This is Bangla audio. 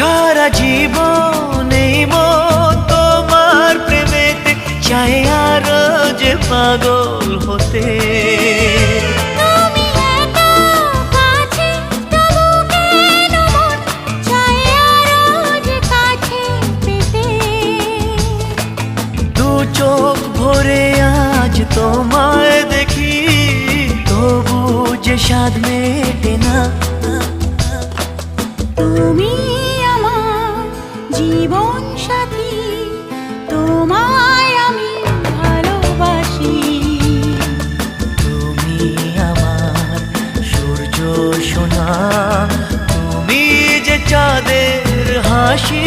সারা জীবন এই মন তোমার প্রেমেতে চাই আরো যে পাগল হতে। তুমি এত কাছে তবু কেন মন চায় আরো যে কাছে পেতে। দু চোখ ভরে আজ তোমায় দেখি, তবু যে স্বাদ মেটে না। তুমি আমার জীবন সাথী, তোমায় আমি ভালোবাসি। তুমি আমার সূর্য সোনা, তুমি যে চাঁদের হাসি।